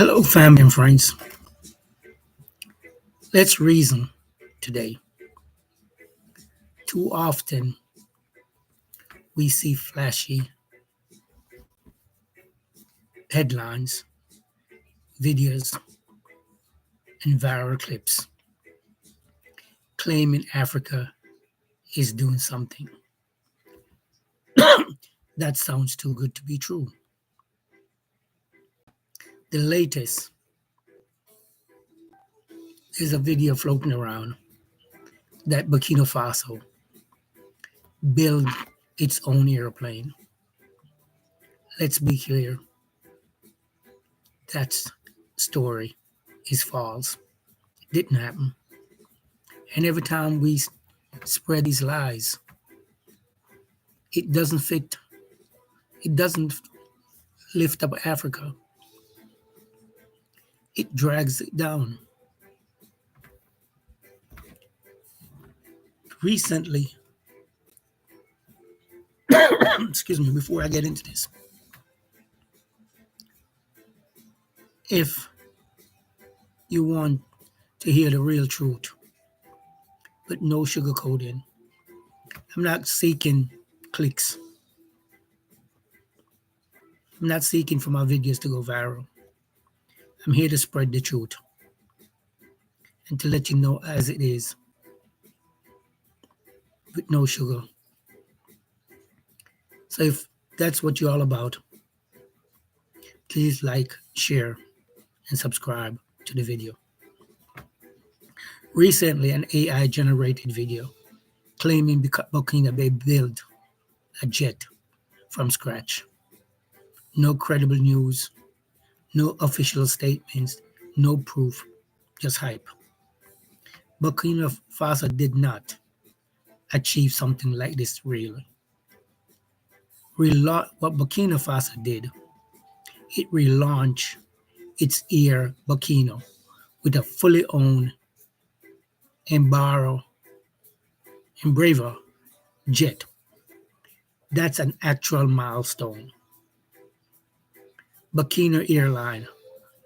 Hello, family and friends. Let's reason today. Too often we see flashy headlines, videos, and viral clips claiming Africa is doing something. That sounds too good to be true. The latest is a video floating around that Burkina Faso built its own airplane. Let's be clear, that story is false. It didn't happen. And every time we spread these lies, it doesn't fit, it doesn't lift up Africa, it drags it down. Recently, excuse me, before I get into this, if you want to hear the real truth, but no sugarcoating, I'm not seeking clicks. I'm not seeking for my videos to go viral. I'm here to spread the truth and to let you know as it is, with no sugar. So if that's what you're all about, please like, share, and subscribe to the video. Recently, an AI generated video claiming Burkina Faso built a jet from scratch. No credible news, no official statements, no proof, just hype. Burkina Faso did not achieve something like this really. What Burkina Faso did, it relaunched its Air Burkina with a fully owned Embraer jet. That's an actual milestone. Burkina Airline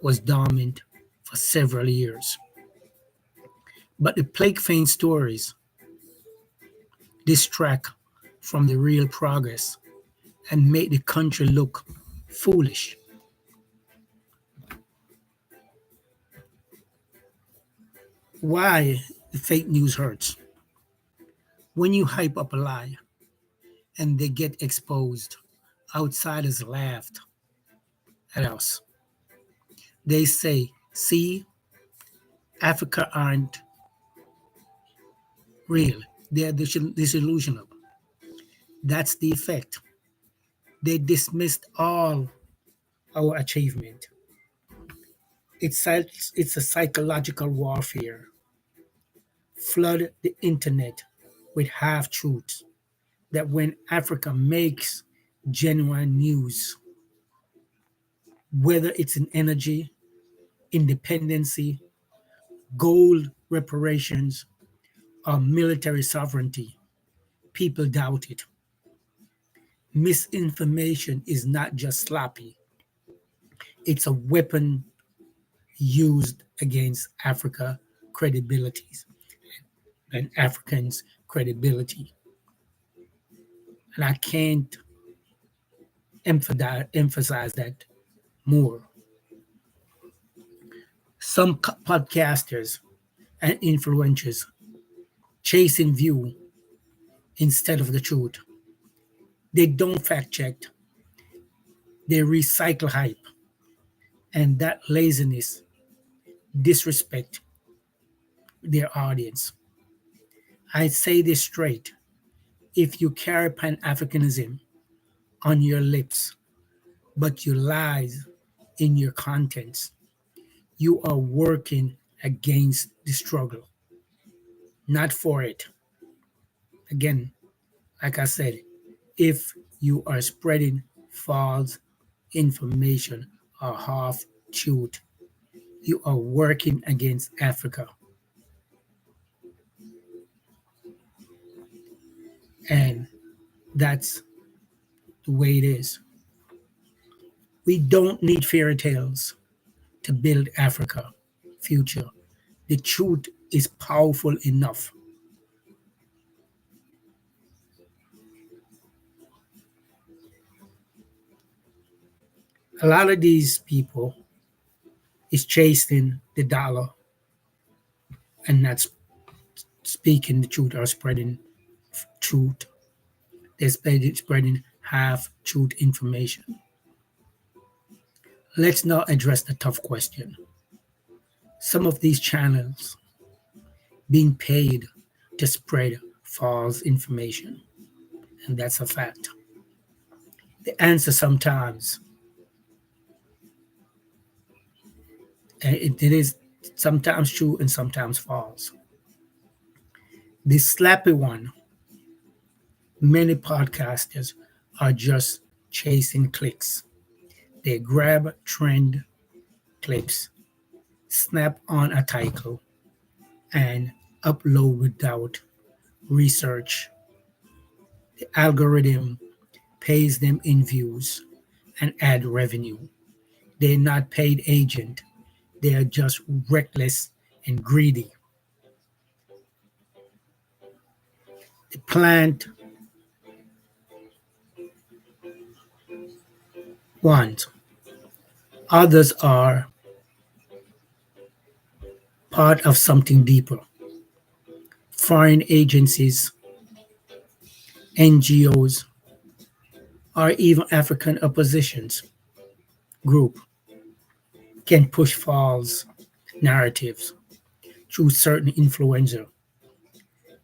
was dormant for several years. But the plague faint stories distract from the real progress and make the country look foolish. Why the fake news hurts? When you hype up a lie and they get exposed, outsiders laughed at us. They say, see, Africa aren't real. They're disillusional. That's the effect. They dismissed all our achievement. It's a psychological warfare. Flood the internet with half truths that when Africa makes genuine news, whether it's in energy, independency, gold reparations, or military sovereignty, people doubt it. Misinformation is not just sloppy, it's a weapon used against Africa credibilities and Africans' credibility. And I can't emphasize that more. Some podcasters and influencers chasing view instead of the truth. They don't fact check, they recycle hype, and that laziness disrespect their audience. I say this straight. If you carry Pan Africanism on your lips, but you lies in your contents, you are working against the struggle, not for it. Again, like I said, if you are spreading false information or half truth, you are working against Africa. And that's the way it is. We don't need fairy tales to build Africa future. The truth is powerful enough. A lot of these people is chasing the dollar and not speaking the truth or spreading truth. They're spreading half truth information. Let's now address the tough question. Some of these channels being paid to spread false information, and that's a fact. The answer sometimes it is sometimes true and sometimes false. The slappy one, many podcasters are just chasing clicks. They grab trend clips, snap on a title, and upload without research. The algorithm pays them in views and ad revenue. They're not paid agent. They are just reckless and greedy. The plant ones. Others are part of something deeper. Foreign agencies, NGOs, or even African oppositions group can push false narratives through certain influencer.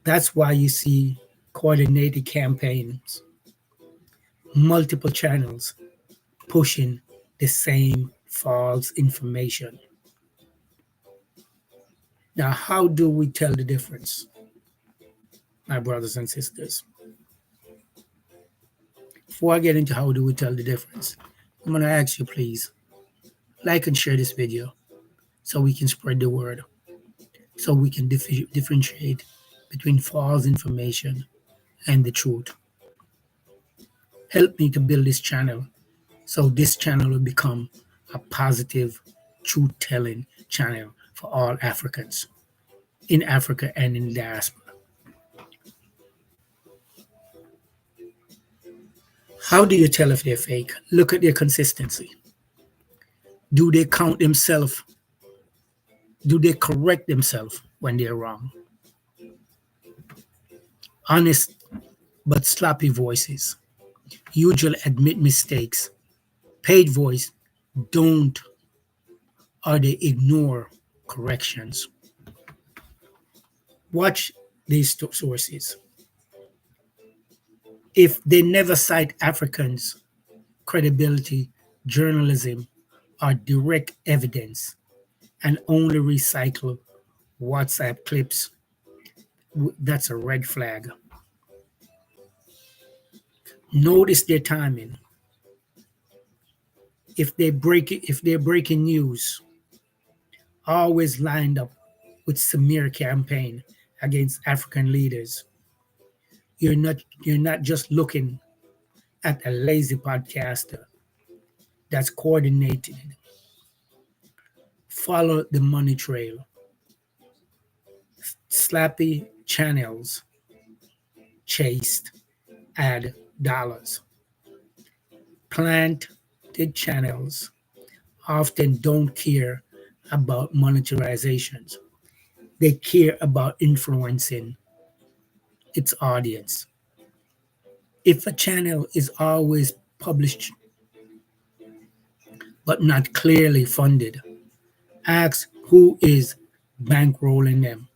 That's why you see coordinated campaigns, multiple channels pushing the same false information. Now, how do we tell the difference, my brothers and sisters? Before I get into how do we tell the difference, I'm going to ask you, please, like and share this video so we can spread the word, so we can differentiate between false information and the truth. Help me to build this channel so this channel will become a positive, truth telling channel for all Africans in Africa and in diaspora. How do you tell if they're fake? Look at their consistency. Do they count themselves? Do they correct themselves when they're wrong? Honest but sloppy voices usually admit mistakes. Paid voice don't or they ignore corrections. Watch these sources. If they never cite Africans' credibility, journalism, or direct evidence, and only recycle WhatsApp clips, that's a red flag. Notice their timing. If they're breaking news, always lined up with smear campaign against African leaders. You're not just looking at a lazy podcaster that's coordinated. Follow the money trail. Slappy channels chased ad dollars. Planted channels often don't care about monetizations. They care about influencing its audience. If a channel is always published but not clearly funded, ask who is bankrolling them.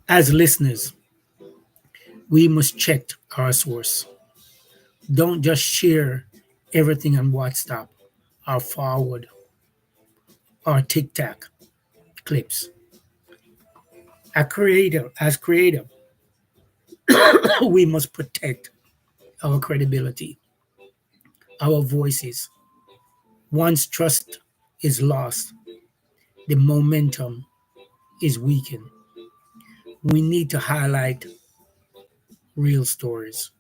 As listeners, we must check our source. Don't just share everything on WhatsApp or forward or TikTok clips. As creative, we must protect our credibility, our voices. Once trust is lost, the momentum is weakened. We need to highlight real stories.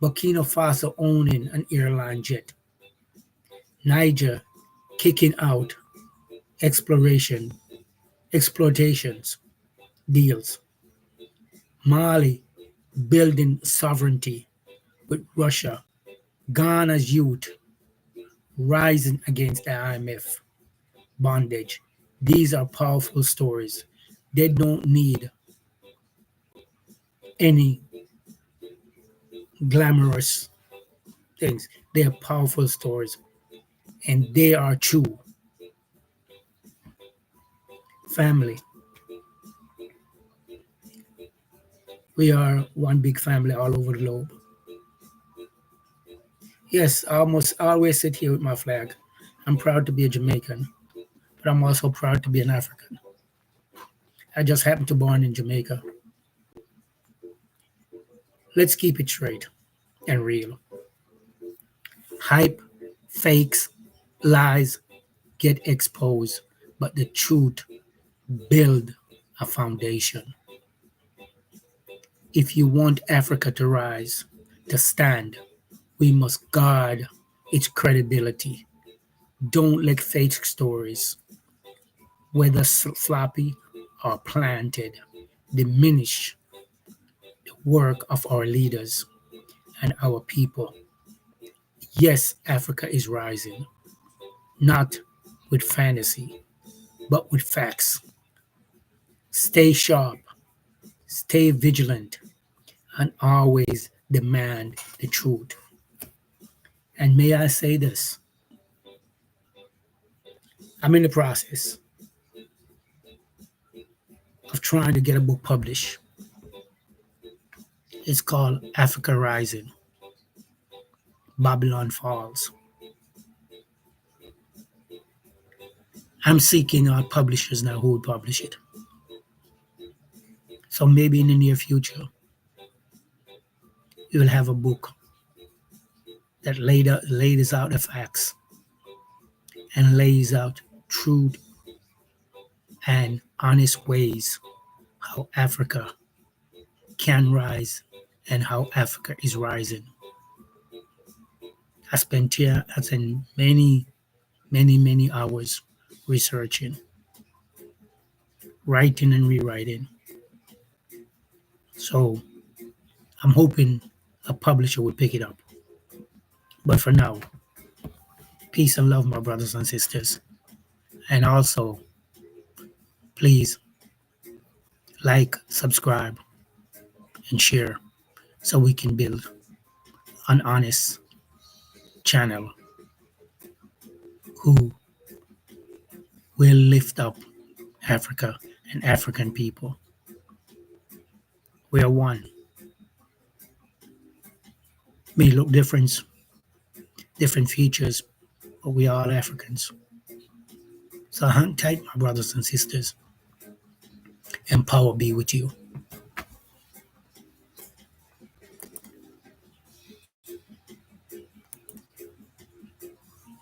Burkina Faso owning an airline jet, Niger kicking out exploration exploitations deals. Mali building sovereignty with Russia. Ghana's youth rising against the IMF bondage. These are powerful stories. They don't need any glamorous things. They are powerful stories and they are true. Family. We are one big family all over the globe. Yes, I almost always sit here with my flag. I'm proud to be a Jamaican, but I'm also proud to be an African. I just happened to born in Jamaica. Let's keep it straight and real. Hype, fakes, lies get exposed, but the truth build a foundation. If you want Africa to rise, to stand, we must guard its credibility. Don't let fake stories, whether sloppy or planted, diminish the work of our leaders and our people. Yes, Africa is rising, not with fantasy, but with facts. Stay sharp, stay vigilant, and always demand the truth. And may I say this, I'm in the process of trying to get a book published. It's called Africa Rising, Babylon Falls. I'm seeking out publishers now who will publish it. So maybe in the near future, you will have a book that lays out the facts and lays out truth and honest ways how Africa can rise and how Africa is rising. I spent many hours researching, writing and rewriting. So I'm hoping a publisher will pick it up. But for now, peace and love, my brothers and sisters. And also, please like, subscribe, and share so we can build an honest channel who will lift up Africa and African people. We are one. May look different features, but we are all Africans. So hang tight, my brothers and sisters, and power be with you.